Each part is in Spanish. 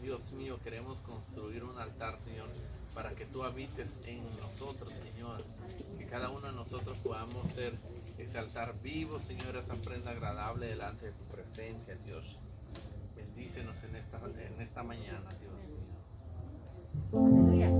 Dios mío, queremos construir un altar, Señor, para que tú habites en nosotros, Señor. Que cada uno de nosotros podamos ser ese altar vivo, Señor, esa ofrenda agradable delante de tu presencia, Dios. Bendícenos en esta mañana, Dios mío. Aleluya.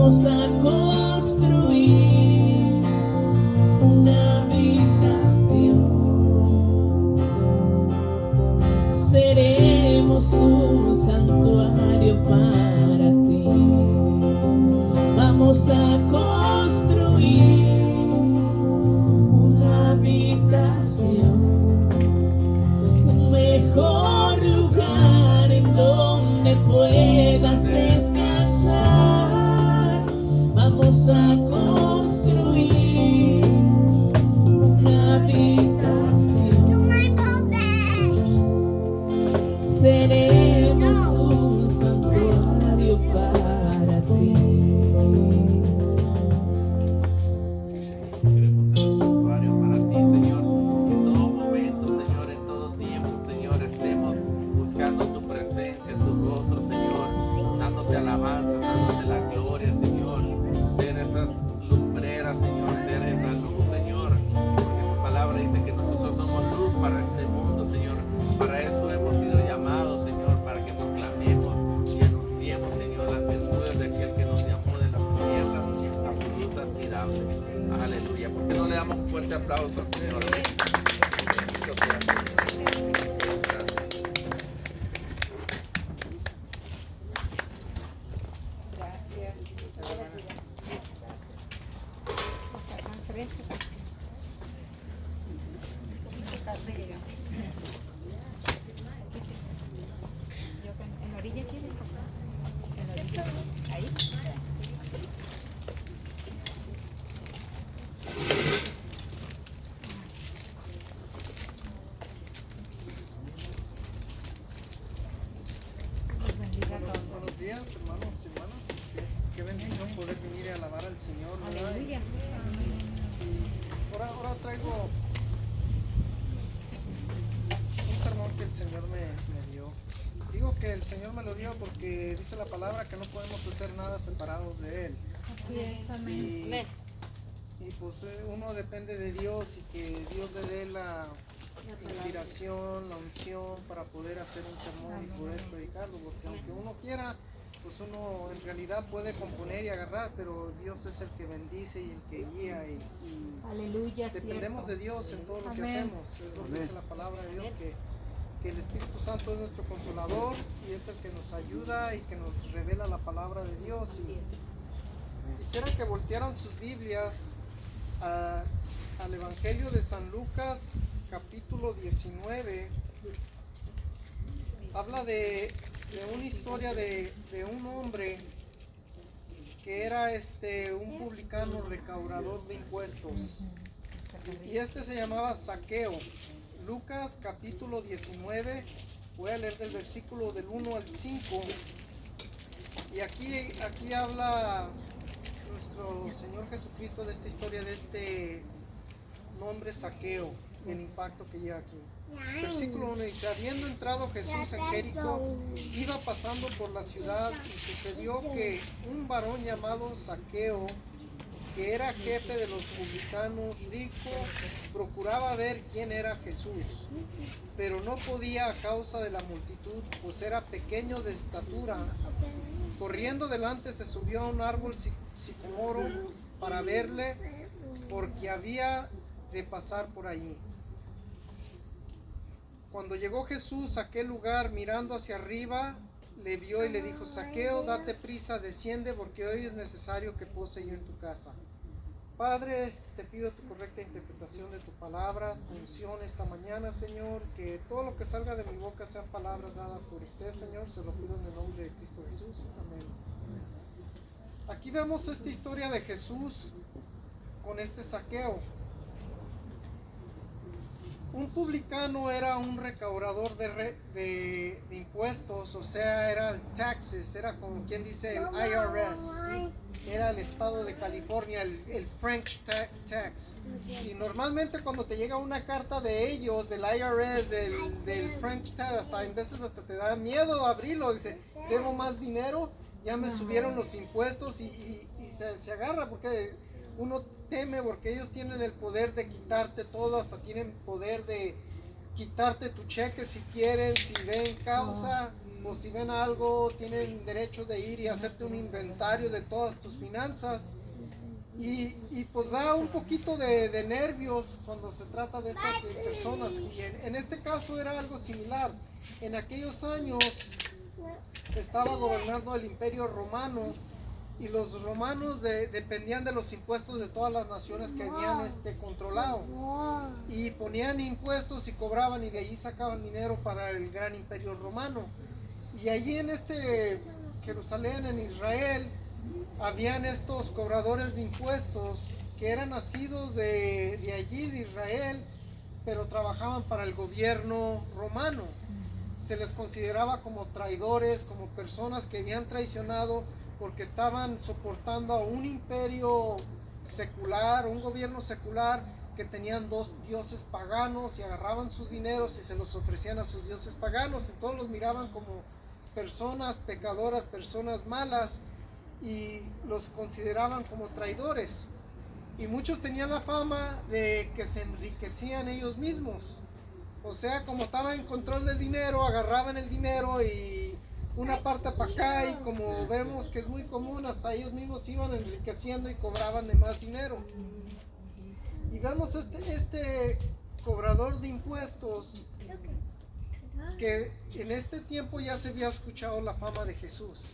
Vamos a construir una habitación. Seremos un santuario para ti. Vamos a construir una habitación, un mejor lugar en donde puedas descansar. Vamos a construir una habitación. Seremos un santuario para ti. Queremos ser un santuario para ti, Señor. En todo momento, Señor, en todo tiempo, Señor, estemos buscando tu presencia, tu rostro, Señor, dándote alabanza, dándote la gloria, Señor. Ser esas lumbreras, Señor, ser esa luz, Señor. Porque tu palabra dice que nosotros somos luz para este mundo, Señor. Para eso hemos sido llamados, Señor, para que proclamemos y anunciemos, Señor, las virtudes de aquel que nos llamó de las tinieblas a su luz admirable. Aleluya. ¿Por qué no le damos un fuerte aplauso al Señor? Muchas gracias. En la orilla quieres, en la orilla, ahí. Dios bendiga a todos. Buenos días, hermanos y hermanas. Qué bendición poder venir a alabar al Señor, ¿verdad? Aleluya. Ahora traigo un sermón que el Señor me dio. Digo que el Señor me lo dio porque dice la palabra que no podemos hacer nada separados de Él. Así es, amén. Y pues uno depende de Dios y que Dios le dé la inspiración, la unción para poder hacer un sermón y poder predicarlo, porque aunque uno quiera, pues uno en realidad puede componer y agarrar, pero Dios es el que bendice y el que guía y Aleluya. dependemos de Dios en todo lo que hacemos. Es lo que dice la palabra de Dios, que el Espíritu Santo es nuestro consolador y es el que nos ayuda y que nos revela la palabra de Dios. Y quisiera que voltearan sus Biblias al Evangelio de San Lucas, capítulo 19. Habla de una historia de un hombre que era un publicano recaudador de impuestos, y se llamaba Zaqueo. Lucas capítulo 19, voy a leer del versículo del 1 al 5, y aquí habla nuestro Señor Jesucristo de esta historia, de este nombre Zaqueo, y el impacto que lleva aquí. Versículo 1 dice: habiendo entrado Jesús en Jericó, iba pasando por la ciudad, y sucedió que un varón llamado Zaqueo, que era jefe de los publicanos, rico, procuraba ver quién era Jesús, pero no podía a causa de la multitud, pues era pequeño de estatura. Corriendo delante se subió a un árbol sicómoro para verle, porque había de pasar por allí. Cuando llegó Jesús a aquel lugar, mirando hacia arriba, le vio y le dijo: Zaqueo, date prisa, desciende, porque hoy es necesario que pose yo en tu casa. Padre, te pido tu correcta interpretación de tu palabra, tu unción esta mañana, Señor, que todo lo que salga de mi boca sean palabras dadas por usted, Señor. Se lo pido en el nombre de Cristo Jesús. Amén. Aquí vemos esta historia de Jesús con este Zaqueo. Un publicano era un recaudador de impuestos, o sea, era el taxes, era como quien dice el IRS, era el estado de California, el French tax. Y normalmente cuando te llega una carta de ellos, del IRS, del French tax, hasta en veces hasta te da miedo abrirlo, dice: debo más dinero, ya me subieron los impuestos, y se agarra porque uno teme, porque ellos tienen el poder de quitarte todo, hasta tienen poder de quitarte tu cheque si quieren, si ven causa. pues si ven algo, tienen derecho de ir y hacerte un inventario de todas tus finanzas. Y pues da un poquito de nervios cuando se trata de estas personas. Y en este caso era algo similar. En aquellos años estaba gobernando el Imperio Romano y los romanos dependían de los impuestos de todas las naciones que habían controlado. Y ponían impuestos y cobraban y de allí sacaban dinero para el gran Imperio Romano. Y allí en Jerusalén, en Israel, habían estos cobradores de impuestos que eran nacidos de allí, de Israel, pero trabajaban para el gobierno romano. Se les consideraba como traidores, como personas que habían traicionado porque estaban soportando a un imperio secular, un gobierno secular que tenían dos dioses paganos y agarraban sus dineros y se los ofrecían a sus dioses paganos. Y todos los miraban como personas pecadoras, personas malas, y los consideraban como traidores. Y muchos tenían la fama de que se enriquecían ellos mismos. O sea, como estaban en control del dinero, agarraban el dinero y una parte para acá, y como vemos que es muy común, hasta ellos mismos iban enriqueciendo y cobraban de más dinero. Y vemos este cobrador de impuestos, que en este tiempo ya se había escuchado la fama de Jesús.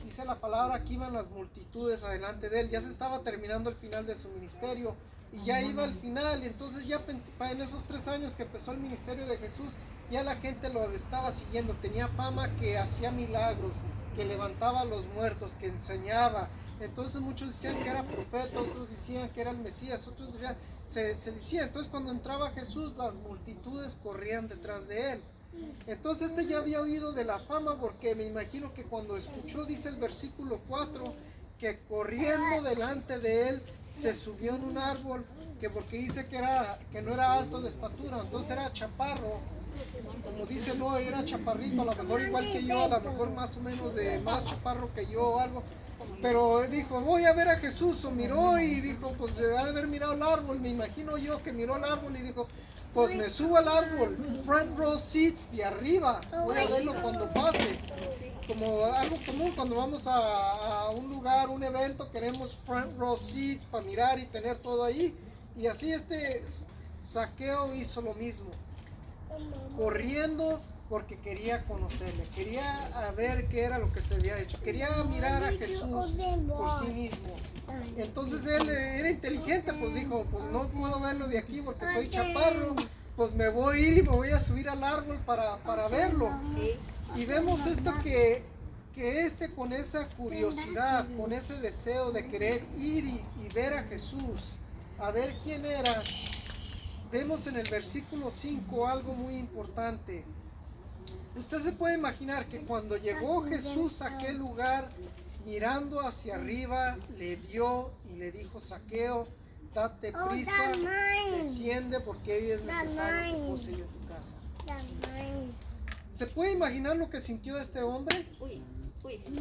Dice la palabra que iban las multitudes adelante de él. Ya se estaba terminando el final de su ministerio y ya iba al final. Entonces ya en esos 3 años que empezó el ministerio de Jesús, ya la gente lo estaba siguiendo. Tenía fama que hacía milagros, que levantaba a los muertos, que enseñaba. Entonces muchos decían que era profeta, otros decían que era el Mesías, otros decían, se decía. Entonces cuando entraba Jesús, las multitudes corrían detrás de él. Entonces ya había oído de la fama, porque me imagino que cuando escuchó, dice el versículo 4, que corriendo delante de él se subió en un árbol, que porque dice que no era alto de estatura, entonces era chaparro, como dice, no era chaparrito, a lo mejor igual que yo, a lo mejor más o menos de más chaparro que yo o algo. Pero dijo, voy a ver a Jesús, o miró y dijo, pues ha de haber mirado el árbol. Me imagino yo que miró el árbol y dijo, pues me subo al árbol, front row seats de arriba, voy a verlo cuando pase. Como algo común cuando vamos a un lugar, un evento, queremos front row seats para mirar y tener todo ahí. Y así Zaqueo hizo lo mismo, corriendo, porque quería conocerle, quería ver qué era lo que se había hecho, quería mirar a Jesús por sí mismo. Entonces él era inteligente, pues dijo, pues no puedo verlo de aquí porque estoy chaparro, pues me voy a ir y me voy a subir al árbol para verlo. Y vemos esto que con esa curiosidad, con ese deseo de querer ir y ver a Jesús, a ver quién era, vemos en el versículo 5 algo muy importante. Usted se puede imaginar que cuando llegó Jesús a aquel lugar, mirando hacia arriba, le vio y le dijo, Zaqueo, date prisa, desciende porque hoy es necesario que pose yo en tu casa. ¿Se puede imaginar lo que sintió este hombre?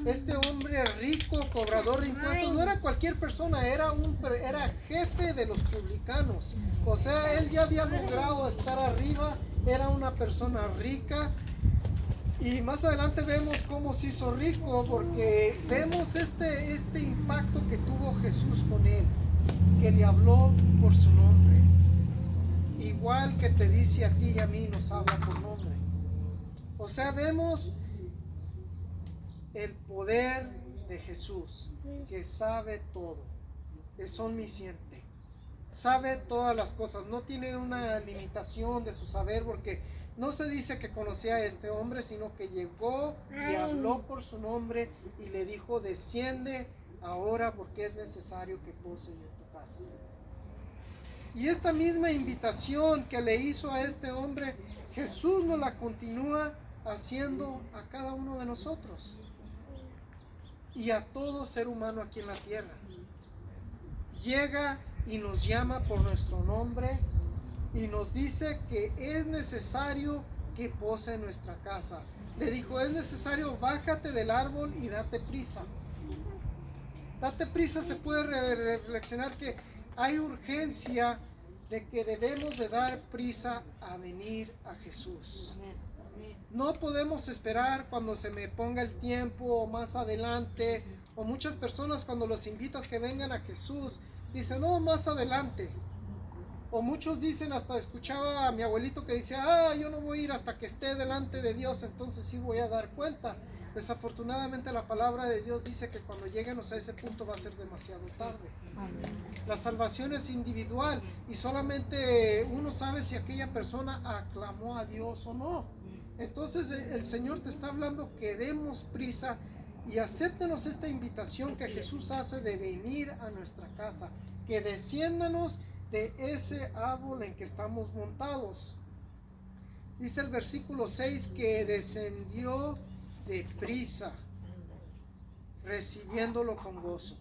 Este hombre rico, cobrador de impuestos, no era cualquier persona, era jefe de los publicanos. O sea, él ya había logrado estar arriba, era una persona rica. Y más adelante vemos cómo se hizo rico, porque vemos este impacto que tuvo Jesús con él, que le habló por su nombre. Igual que te dice a ti y a mí, nos habla por nombre. O sea, vemos el poder de Jesús, que sabe todo, es omnisciente, sabe todas las cosas, no tiene una limitación de su saber, porque no se dice que conocía a este hombre, sino que llegó y habló por su nombre y le dijo, desciende ahora porque es necesario que pose yo en tu casa. Y esta misma invitación que le hizo a este hombre, Jesús nos la continúa haciendo a cada uno de nosotros y a todo ser humano aquí en la tierra. Llega y nos llama por nuestro nombre y nos dice que es necesario que pose en nuestra casa. Le dijo, es necesario, bájate del árbol y date prisa. Date prisa, se puede reflexionar que hay urgencia de que debemos de dar prisa a venir a Jesús. No podemos esperar cuando se me ponga el tiempo o más adelante. O muchas personas cuando los invitas que vengan a Jesús, dicen, no, más adelante. O muchos dicen, hasta escuchaba a mi abuelito que decía, yo no voy a ir hasta que esté delante de Dios, entonces sí voy a dar cuenta. Desafortunadamente la palabra de Dios dice que cuando lleguemos a ese punto va a ser demasiado tarde. La salvación es individual y solamente uno sabe si aquella persona aclamó a Dios o no. Entonces el Señor te está hablando que demos prisa y acéptenos esta invitación que Jesús hace de venir a nuestra casa, que desciéndanos de ese árbol en que estamos montados. Dice el versículo 6 que descendió de prisa, recibiéndolo con gozo.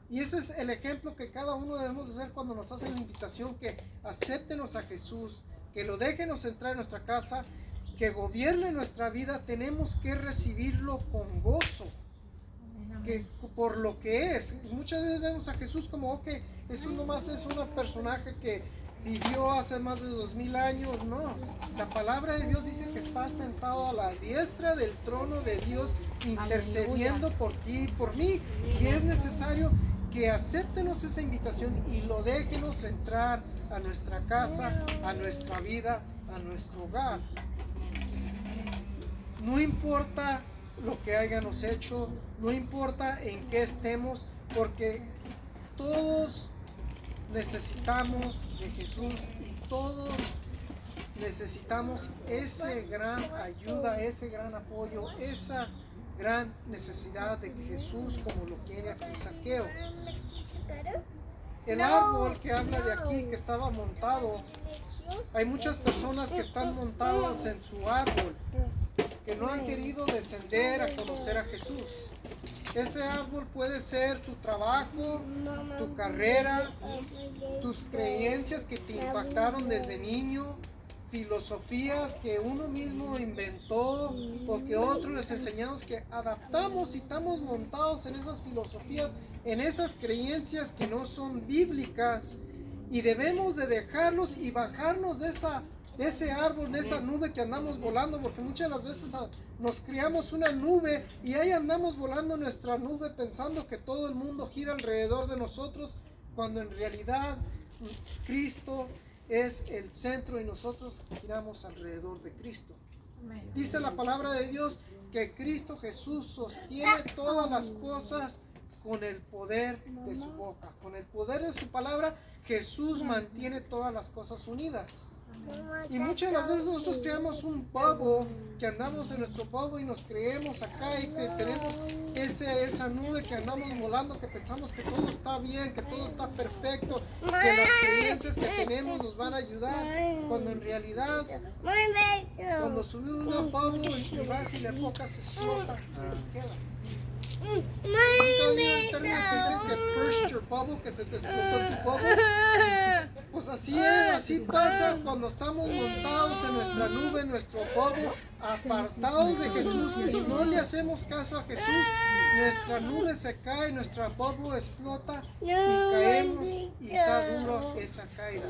Y ese es el ejemplo que cada uno debemos hacer cuando nos hacen la invitación, que acéptenos a Jesús, que lo déjenos entrar en nuestra casa, que gobierne nuestra vida. Tenemos que recibirlo con gozo, que por lo que es. Muchas veces vemos a Jesús como que Jesús nomás es un personaje que vivió hace más de 2000 años. No, la palabra de Dios dice que está sentado a la diestra del trono de Dios, intercediendo por ti y por mí. Y es necesario que acéptenos esa invitación y lo déjenos entrar a nuestra casa, a nuestra vida, a nuestro hogar. No importa lo que hayamos hecho, no importa en qué estemos, porque todos necesitamos de Jesús y todos necesitamos ese gran ayuda, ese gran apoyo, esa gran necesidad de Jesús, como lo quiere aquí Zaqueo. El árbol que habla de aquí, que estaba montado, hay muchas personas que están montados en su árbol, que no han querido descender a conocer a Jesús. Ese árbol puede ser tu trabajo, tu carrera, tus creencias que te impactaron desde niño, filosofías que uno mismo inventó o que otros les enseñamos, que adaptamos y estamos montados en esas filosofías, en esas creencias que no son bíblicas, y debemos de dejarlos y bajarnos de ese árbol, de esa nube que andamos volando, porque muchas de las veces nos creamos una nube y ahí andamos volando nuestra nube pensando que todo el mundo gira alrededor de nosotros, cuando en realidad Cristo es el centro y nosotros giramos alrededor de Cristo. Dice la palabra de Dios que Cristo Jesús sostiene todas las cosas con el poder de su boca, con el poder de su palabra. Jesús mantiene todas las cosas unidas. Y muchas de las veces nosotros creamos un bubble, que andamos en nuestro bubble y nos creemos acá y que tenemos esa nube que andamos volando, que pensamos que todo está bien, que todo está perfecto, que las creencias que tenemos nos van a ayudar, cuando en realidad cuando subimos una bubble y vas y le enfocas, explota y se queda. El término que dices que burst your bubble, que se te explotó tu bubble. Pues así es, así pasa cuando estamos montados en nuestra nube, en nuestro bubble, apartados de Jesús y no le hacemos caso a Jesús. Nuestra nube se cae, nuestra bubble explota y caemos y está duro esa caída.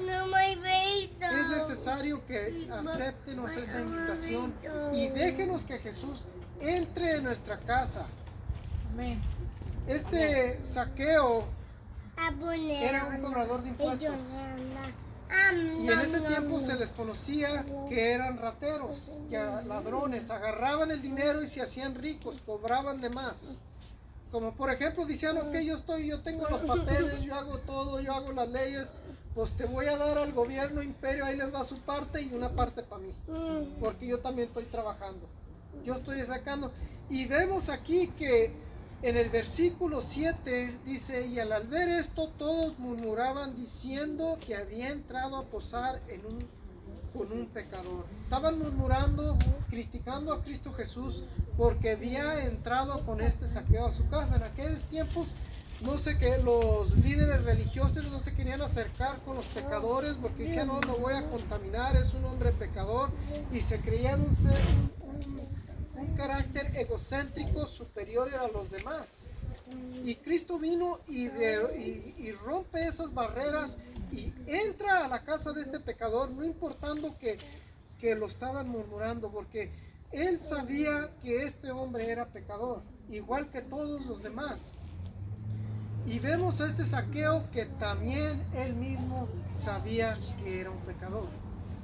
Es necesario que aceptenos esa invitación y déjenos que Jesús entre en nuestra casa. Este Zaqueo era un cobrador de impuestos y en ese tiempo se les conocía que eran rateros, que ladrones, agarraban el dinero y se hacían ricos, cobraban de más. Como por ejemplo decían, ok, yo tengo los papeles, yo hago todo, yo hago las leyes, pues te voy a dar al gobierno imperio, ahí les va su parte y una parte para mí, porque yo también estoy trabajando, yo estoy sacando. Y vemos aquí que en el versículo 7 dice, y al ver esto todos murmuraban diciendo que había entrado a posar con un pecador. Estaban murmurando, criticando a Cristo Jesús porque había entrado con este Zaqueo a su casa. En aquellos tiempos, no sé qué, los líderes religiosos no se querían acercar con los pecadores porque decían, no, lo voy a contaminar, es un hombre pecador, y se creían un carácter egocéntrico superior a los demás. Y Cristo vino y rompe esas barreras y entra a la casa de este pecador, no importando que que lo estaban murmurando, porque él sabía que este hombre era pecador, igual que todos los demás. Y vemos a este Zaqueo que también él mismo sabía que era un pecador,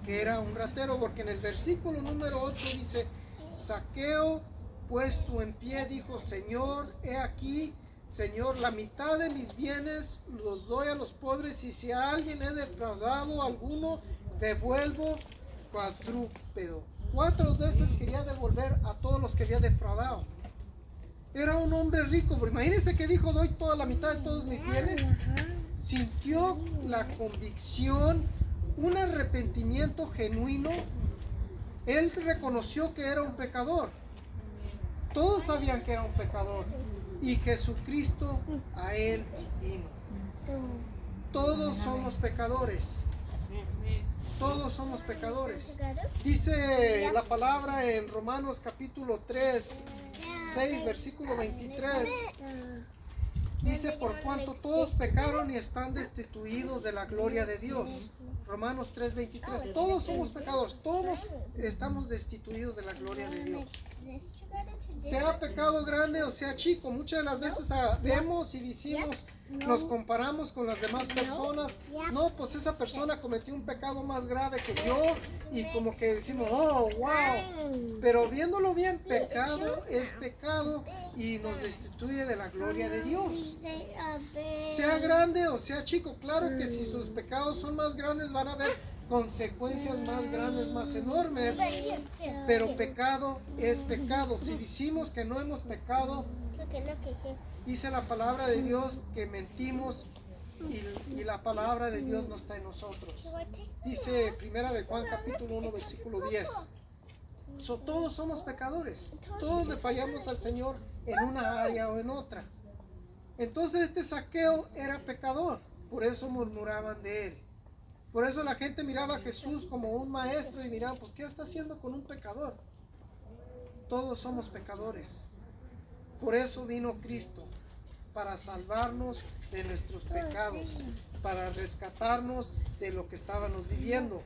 que era un ratero, porque en el versículo número 8 dice: Zaqueo, puesto en pie, dijo: Señor, he aquí, Señor, la mitad de mis bienes los doy a los pobres, y si a alguien he defraudado a alguno, devuelvo cuadrúpedo. 4 veces quería devolver a todos los que había defraudado. Era un hombre rico, pero imagínense que dijo: doy toda la mitad de todos mis bienes. Sintió la convicción, un arrepentimiento genuino. Él reconoció que era un pecador. Todos sabían que era un pecador, y Jesucristo a él vino. Todos somos pecadores. Todos somos pecadores. Dice la palabra en Romanos capítulo 3, 6, versículo 23. Dice: por cuanto todos pecaron y están destituidos de la gloria de Dios. Romanos 3, 23. Todos somos pecadores, todos estamos destituidos de la gloria de Dios. Sea pecado grande o sea chico, muchas de las veces vemos y decimos, nos comparamos con las demás personas. No, pues esa persona cometió un pecado más grave que yo, y como que decimos: oh, wow. Pero viéndolo bien, pecado es pecado y nos destituye de la gloria de Dios. Sea grande o sea chico, claro que si sus pecados son más grandes van a haber consecuencias más grandes, más enormes, pero pecado es pecado. Si decimos que no hemos pecado, dice la palabra de Dios que mentimos, y la palabra de Dios no está en nosotros. Dice Primera de Juan capítulo 1 versículo 10. Todos somos pecadores, todos le fallamos al Señor en una área o en otra. Entonces este Zaqueo era pecador, por eso murmuraban de él. Por eso la gente miraba a Jesús como un maestro y miraba: pues ¿qué está haciendo con un pecador? Todos somos pecadores. Por eso vino Cristo, para salvarnos de nuestros pecados, para rescatarnos de lo que estábamos viviendo.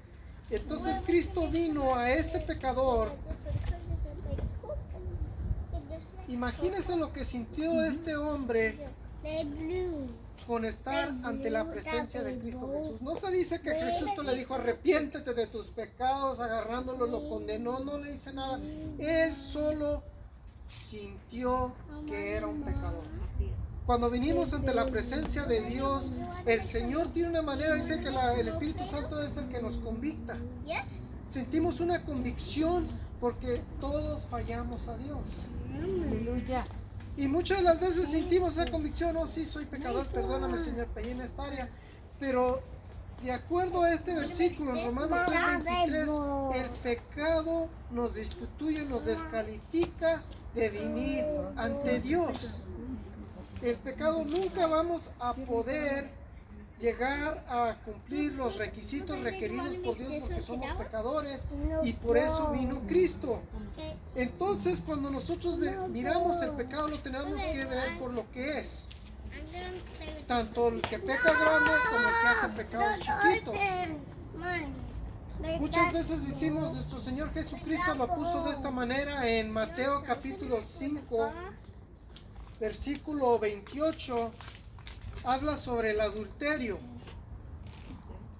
Entonces Cristo vino a este pecador. Imagínense lo que sintió este hombre con estar ante la presencia de Cristo Jesús. No se dice que Jesús le dijo: arrepiéntete de tus pecados, agarrándolo lo condenó. No le dice nada. Él solo sintió que era un pecador. Cuando vinimos ante la presencia de Dios, el Señor tiene una manera, dice que el Espíritu Santo es el que nos convicta. Sentimos una convicción porque todos fallamos a Dios. Aleluya. Y muchas de las veces sentimos esa convicción: oh sí, soy pecador, perdóname Señor, pequé en esta área. Pero de acuerdo a este versículo en Romanos 3:23, el pecado nos destituye, nos descalifica de venir ante Dios. El pecado, nunca vamos a poder llegar a cumplir los requisitos requeridos por Dios, porque somos pecadores, y por eso vino Cristo. Entonces cuando nosotros miramos el pecado, lo tenemos que ver por lo que es, tanto el que peca grande como el que hace pecados chiquitos. Muchas veces decimos: nuestro Señor Jesucristo lo puso de esta manera en Mateo capítulo 5 versículo 28. Habla sobre el adulterio.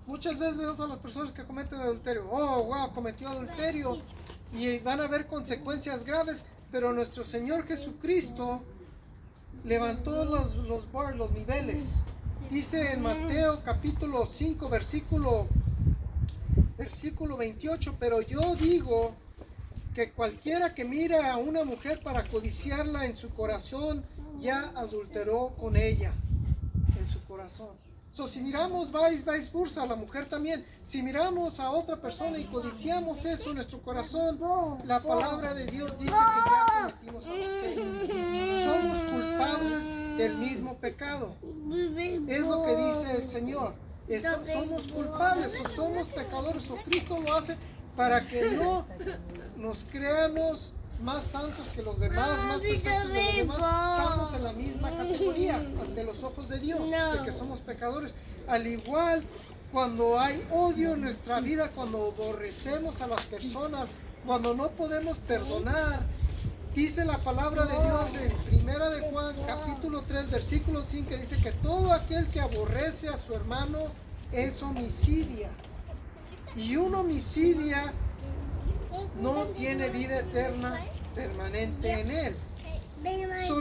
Muchas veces vemos a las personas que cometen adulterio: oh, wow, cometió adulterio, y van a haber consecuencias graves. Pero nuestro Señor Jesucristo levantó los niveles. Dice en Mateo capítulo 5 versículo 28: pero yo digo que cualquiera que mira a una mujer para codiciarla en su corazón, ya adulteró con ella en su corazón. Si miramos vice versa, la mujer también, si miramos a otra persona y codiciamos eso en nuestro corazón, la palabra de Dios dice que ya cometimos adulterio. Somos culpables del mismo pecado. Es lo que dice el Señor. Somos culpables, o somos pecadores, o Cristo lo hace para que no nos creamos más santos que los demás, más perfectos que los demás. Estamos en la misma categoría ante los ojos de Dios, de que somos pecadores. Al igual cuando hay odio en nuestra vida, cuando aborrecemos a las personas, cuando no podemos perdonar. Dice la palabra de Dios en 1 de Juan capítulo 3 versículo 5, que dice que todo aquel que aborrece a su hermano es homicidia. Y un homicidia no tiene vida eterna permanente en él.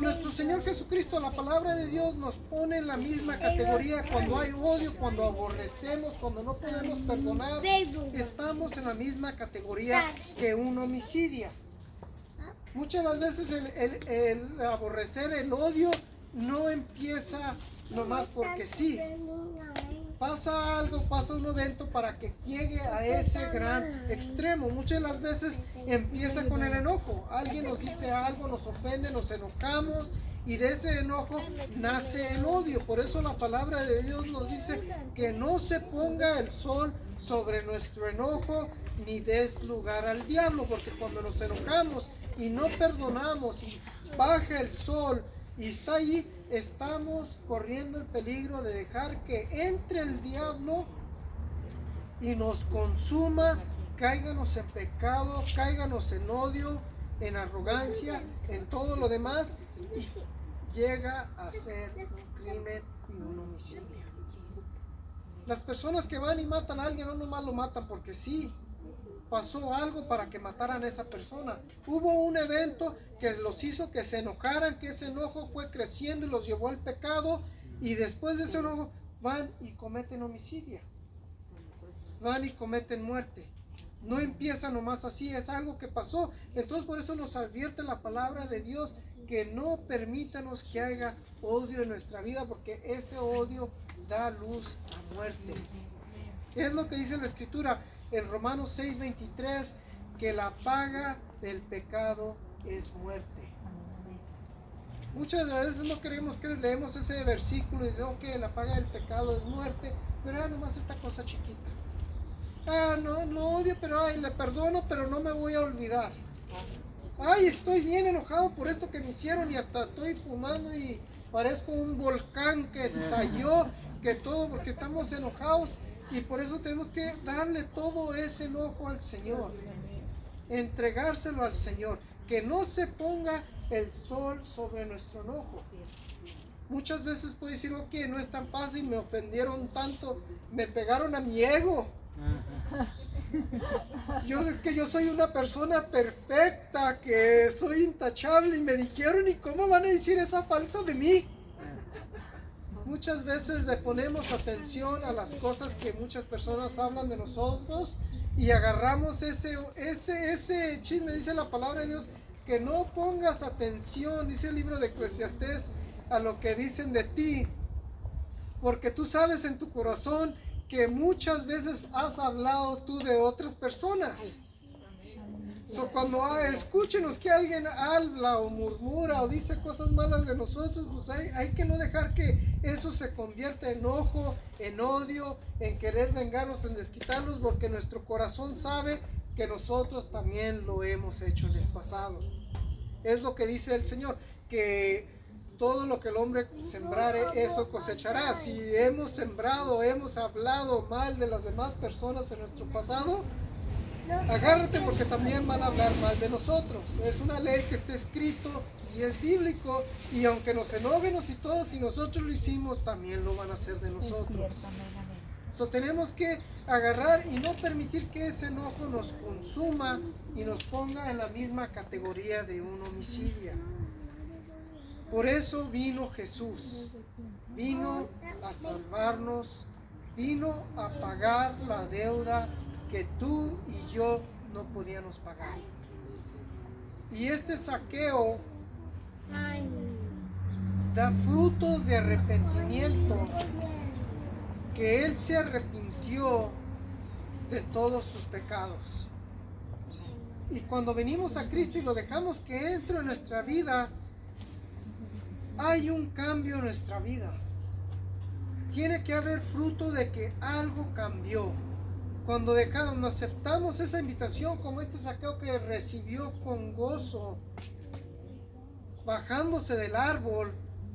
Nuestro Señor Jesucristo, la palabra de Dios nos pone en la misma categoría. Cuando hay odio, cuando aborrecemos, cuando no podemos perdonar, estamos en la misma categoría que un homicidio. Muchas las veces el aborrecer, el odio, no empieza nomás porque sí. Pasa algo, pasa un evento para que llegue a ese gran extremo. Muchas de las veces empieza con el enojo. Alguien nos dice algo, nos ofende, nos enojamos y de ese enojo nace el odio. Por eso la palabra de Dios nos dice que no se ponga el sol sobre nuestro enojo ni des lugar al diablo, porque cuando nos enojamos y no perdonamos y baja el sol y está allí, estamos corriendo el peligro de dejar que entre el diablo y nos consuma, cáiganos en pecado, cáiganos en odio, en arrogancia, en todo lo demás, y llega a ser un crimen y un homicidio. Las personas que van y matan a alguien no nomás lo matan porque sí. Pasó algo para que mataran a esa persona. Hubo un evento que los hizo que se enojaran, que ese enojo fue creciendo y los llevó al pecado, y después de ese enojo van y cometen homicidio. Van y cometen muerte. No empieza nomás así, es algo que pasó. Entonces por eso nos advierte la palabra de Dios que no permítanos que haya odio en nuestra vida, porque ese odio da luz a muerte. Es lo que dice la Escritura en Romanos 6:23, que la paga del pecado es muerte. Muchas veces no queremos que leemos ese versículo y decimos, ok, la paga del pecado es muerte, pero era nomás esta cosa chiquita. No odio, pero le perdono, pero no me voy a olvidar. Estoy bien enojado por esto que me hicieron y hasta estoy fumando y parezco un volcán que estalló, que todo porque estamos enojados. Y por eso tenemos que darle todo ese enojo al Señor, entregárselo al Señor, que no se ponga el sol sobre nuestro enojo. Muchas veces puede decir, ok, no es tan fácil, me ofendieron tanto, me pegaron a mi ego. Es que yo soy una persona perfecta, que soy intachable, y me dijeron, ¿y cómo van a decir esa falsa de mí? Muchas veces le ponemos atención a las cosas que muchas personas hablan de nosotros y agarramos ese chisme. Dice la palabra de Dios que no pongas atención, dice el libro de Eclesiastés, a lo que dicen de ti, porque tú sabes en tu corazón que muchas veces has hablado tú de otras personas. Cuando escúchenos que alguien habla o murmura o dice cosas malas de nosotros, pues hay que no dejar que eso se convierta en enojo, en odio, en querer vengarnos, en desquitarnos, porque nuestro corazón sabe que nosotros también lo hemos hecho en el pasado. Es lo que dice el Señor, que todo lo que el hombre sembrare, eso cosechará. Si hemos sembrado, hemos hablado mal de las demás personas en nuestro pasado, agárrate, porque también van a hablar mal de nosotros. Es una ley que está escrito y es bíblico, y aunque nos enojemos y todo, si nosotros lo hicimos, también lo van a hacer de nosotros. Tenemos que agarrar y no permitir que ese enojo nos consuma y nos ponga en la misma categoría de un homicidio. Por eso vino Jesús, vino a salvarnos, vino a pagar la deuda que tú y yo no podíamos pagar. Y este Zaqueo da frutos de arrepentimiento, que él se arrepintió de todos sus pecados. Y cuando venimos a Cristo y lo dejamos que entre en nuestra vida, hay un cambio en nuestra vida. Tiene que haber fruto de que algo cambió. Cuando aceptamos esa invitación, como este Zaqueo que recibió con gozo, bajándose del árbol,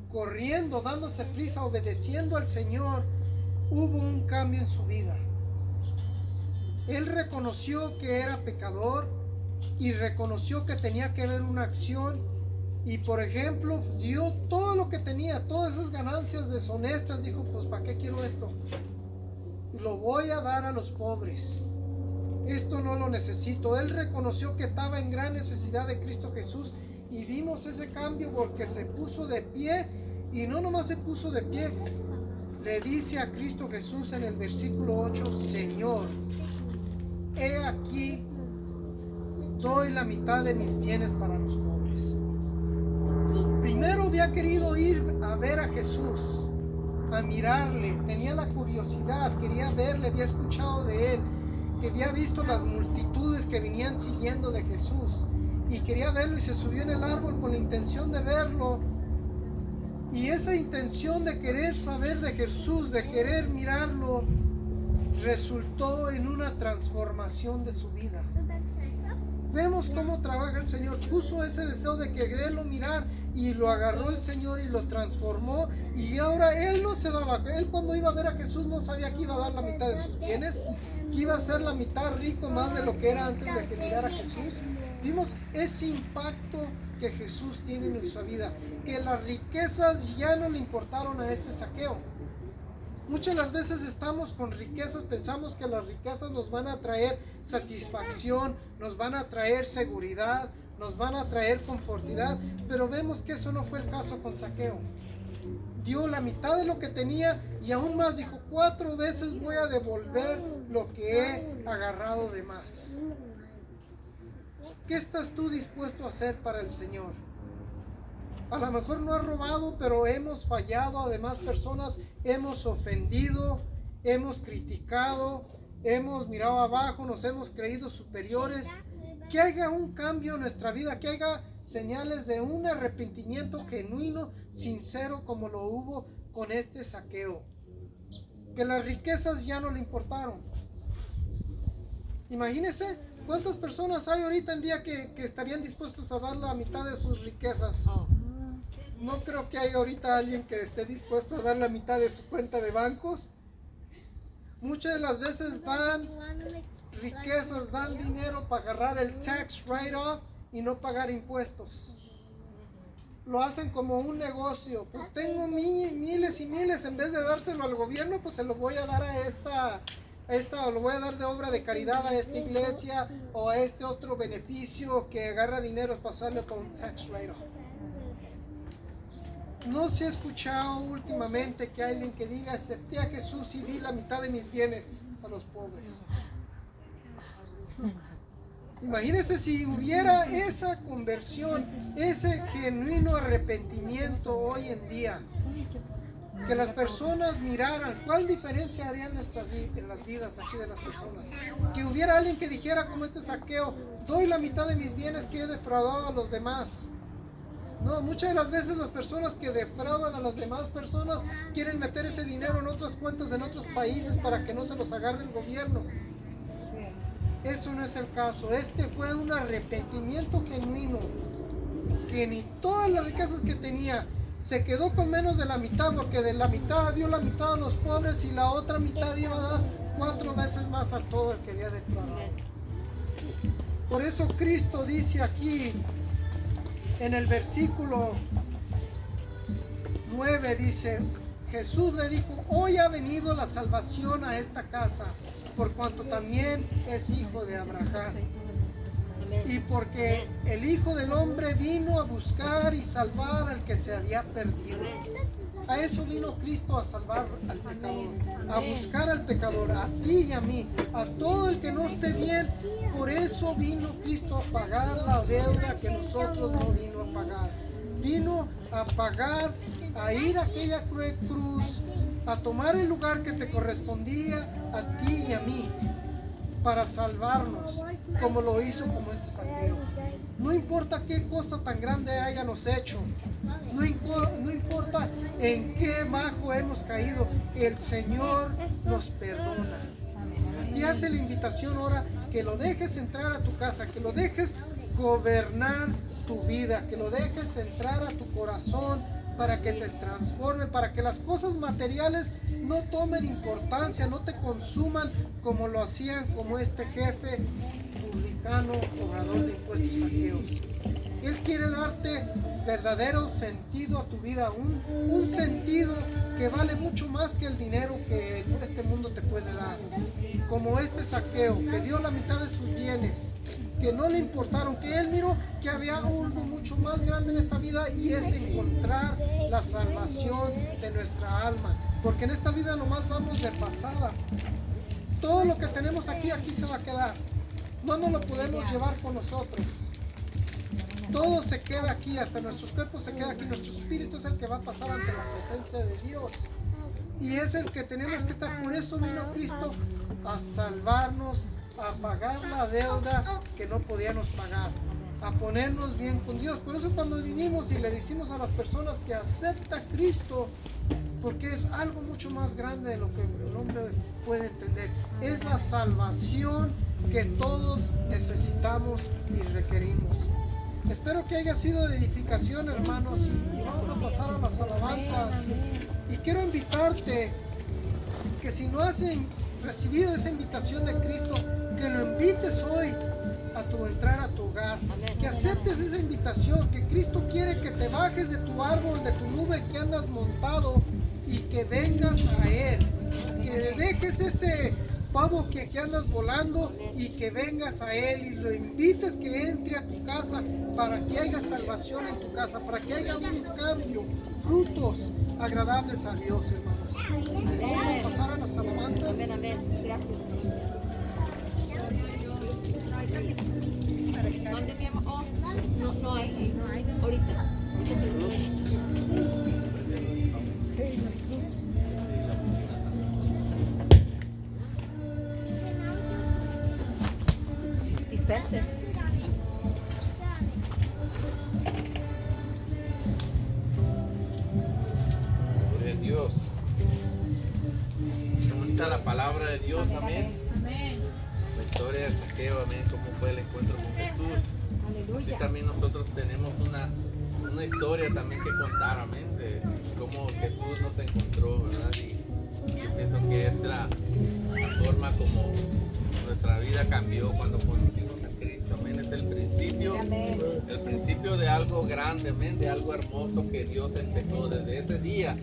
corriendo, dándose prisa, obedeciendo al Señor, hubo un cambio en su vida. Él reconoció que era pecador y reconoció que tenía que haber una acción. Y por ejemplo, dio todo lo que tenía, todas esas ganancias deshonestas. Dijo, pues ¿para qué quiero esto? Lo voy a dar a los pobres. Esto no lo necesito. Él reconoció que estaba en gran necesidad de Cristo Jesús. Y vimos ese cambio porque se puso de pie. Y no nomás se puso de pie. Le dice a Cristo Jesús en el versículo 8, Señor, he aquí, doy la mitad de mis bienes para los pobres. Primero había querido ir a ver a Jesús, a mirarle, tenía la curiosidad, quería verle, había escuchado de él, que había visto las multitudes que venían siguiendo de Jesús y quería verlo y se subió en el árbol con la intención de verlo. Y esa intención de querer saber de Jesús, de querer mirarlo, resultó en una transformación de su vida. Vemos cómo trabaja el Señor. Puso ese deseo de quererlo mirar y lo agarró el Señor y lo transformó. Y ahora él no se daba. Él cuando iba a ver a Jesús no sabía que iba a dar la mitad de sus bienes, que iba a ser la mitad rico más de lo que era antes de que mirara a Jesús. Vimos ese impacto que Jesús tiene en su vida, que las riquezas ya no le importaron a este Zaqueo. Muchas de las veces estamos con riquezas, pensamos que las riquezas nos van a traer satisfacción, nos van a traer seguridad, nos van a traer confortidad, pero vemos que eso no fue el caso con Zaqueo. Dio la mitad de lo que tenía y aún más, dijo, 4 veces voy a devolver lo que he agarrado de más. ¿Qué estás tú dispuesto a hacer para el Señor? A lo mejor no has robado, pero hemos fallado a demás personas, hemos ofendido, hemos criticado, hemos mirado abajo, nos hemos creído superiores. Que haya un cambio en nuestra vida, que haya señales de un arrepentimiento genuino, sincero, como lo hubo con este Zaqueo. Que las riquezas ya no le importaron. Imagínense cuántas personas hay ahorita en día que estarían dispuestos a dar la mitad de sus riquezas. No creo que haya ahorita alguien que esté dispuesto a dar la mitad de su cuenta de bancos. Muchas de las veces dan riquezas, dan dinero para agarrar el tax write-off y no pagar impuestos. Lo hacen como un negocio. Pues tengo miles y miles, en vez de dárselo al gobierno, pues se lo voy a dar a esta o lo voy a dar de obra de caridad a esta iglesia o a este otro beneficio que agarra dinero para pasarle con un tax write-off. No se ha escuchado últimamente que alguien que diga, acepté a Jesús y di la mitad de mis bienes a los pobres. Imagínense si hubiera esa conversión, ese genuino arrepentimiento hoy en día. Que las personas miraran, ¿cuál diferencia harían en las vidas aquí de las personas? Que hubiera alguien que dijera como este Zaqueo, doy la mitad de mis bienes que he defraudado a los demás. No, muchas de las veces las personas que defraudan a las demás personas quieren meter ese dinero en otras cuentas en otros países para que no se los agarre el gobierno. Eso no es el caso. Este fue un arrepentimiento genuino, que ni todas las riquezas que tenía, se quedó con menos de la mitad, porque de la mitad dio la mitad a los pobres y la otra mitad iba a dar 4 veces más a todo el que había declarado. Por eso Cristo dice aquí en el versículo 9, dice, Jesús le dijo, hoy ha venido la salvación a esta casa, por cuanto también es hijo de Abraham. Y porque el Hijo del Hombre vino a buscar y salvar al que se había perdido. A eso vino Cristo, a salvar al pecador, a buscar al pecador, a ti y a mí, a todo el que no esté bien. Por eso vino Cristo a pagar la deuda que nosotros no vino a pagar. Vino a pagar, a ir a aquella cruz, a tomar el lugar que te correspondía a ti y a mí, para salvarnos, como lo hizo como este Zaqueo. No importa qué cosa tan grande hayamos hecho, no importa en qué bajo hemos caído, el Señor nos perdona. Y hace la invitación ahora que lo dejes entrar a tu casa, que lo dejes gobernar tu vida, que lo dejes entrar a tu corazón, para que te transforme, para que las cosas materiales no tomen importancia, no te consuman como lo hacían como este jefe publicano, cobrador de impuestos, Zaqueos. Él quiere darte verdadero sentido a tu vida, un sentido que vale mucho más que el dinero que este mundo te puede dar. Como este Zaqueo, que dio la mitad de sus bienes, que no le importaron, que él miró que había algo mucho más grande en esta vida, y es encontrar la salvación de nuestra alma. Porque en esta vida nomás vamos de pasada. Todo lo que tenemos aquí se va a quedar. No nos lo podemos llevar con nosotros. Todo se queda aquí, hasta nuestros cuerpos se queda aquí. Nuestro espíritu es el que va a pasar ante la presencia de Dios. Y es el que tenemos que estar. Por eso vino Cristo a salvarnos, a pagar la deuda que no podíamos pagar, a ponernos bien con Dios. Por eso cuando vinimos y le decimos a las personas que acepta a Cristo, porque es algo mucho más grande de lo que el hombre puede entender. Es la salvación que todos necesitamos y requerimos. Espero que haya sido de edificación, hermanos, y vamos a pasar a las alabanzas. Y quiero invitarte que si no has recibido esa invitación de Cristo, que lo invites hoy a entrar a tu hogar, que aceptes esa invitación, que Cristo quiere que te bajes de tu árbol, de tu nube que andas montado, y que vengas a Él, que dejes ese pavo que aquí andas volando y que vengas a Él y lo invites que entre a tu casa, para que haya salvación en tu casa, para que haya un cambio, frutos agradables a Dios, hermanos. Vamos a pasar a las alabanzas. Amén, amén. Gracias. ¿Dónde mi amor? Oh, no hay. Ahorita. Dispense. Gloria a Dios. ¿Cómo está la palabra de Dios? Amén. La historia de Zaqueo, amén. Cómo fue el encuentro con Jesús. Así también nosotros tenemos una historia también que contar, amén, de cómo Jesús nos encontró, ¿verdad? Y yo pienso que es la forma como nuestra vida cambió cuando conocimos a Cristo, amén. Es el principio de algo grande, amén, de algo hermoso que Dios empezó desde ese día.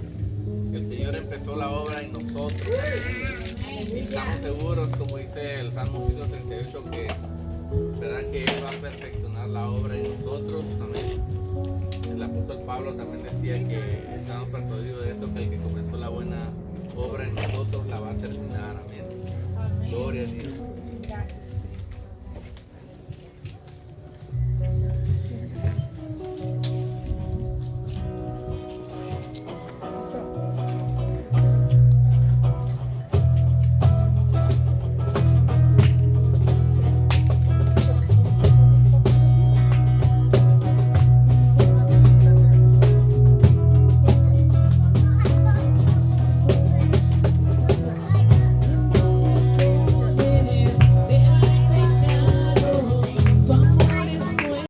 El Señor empezó la obra en nosotros, y estamos seguros, como dice el Salmo 138, ¿verdad? Que Él va a perfeccionar la obra en nosotros, amén. El apóstol Pablo también decía que estamos persuadidos de esto, que el que comenzó la buena obra en nosotros la va a terminar, amén. Gloria a Dios.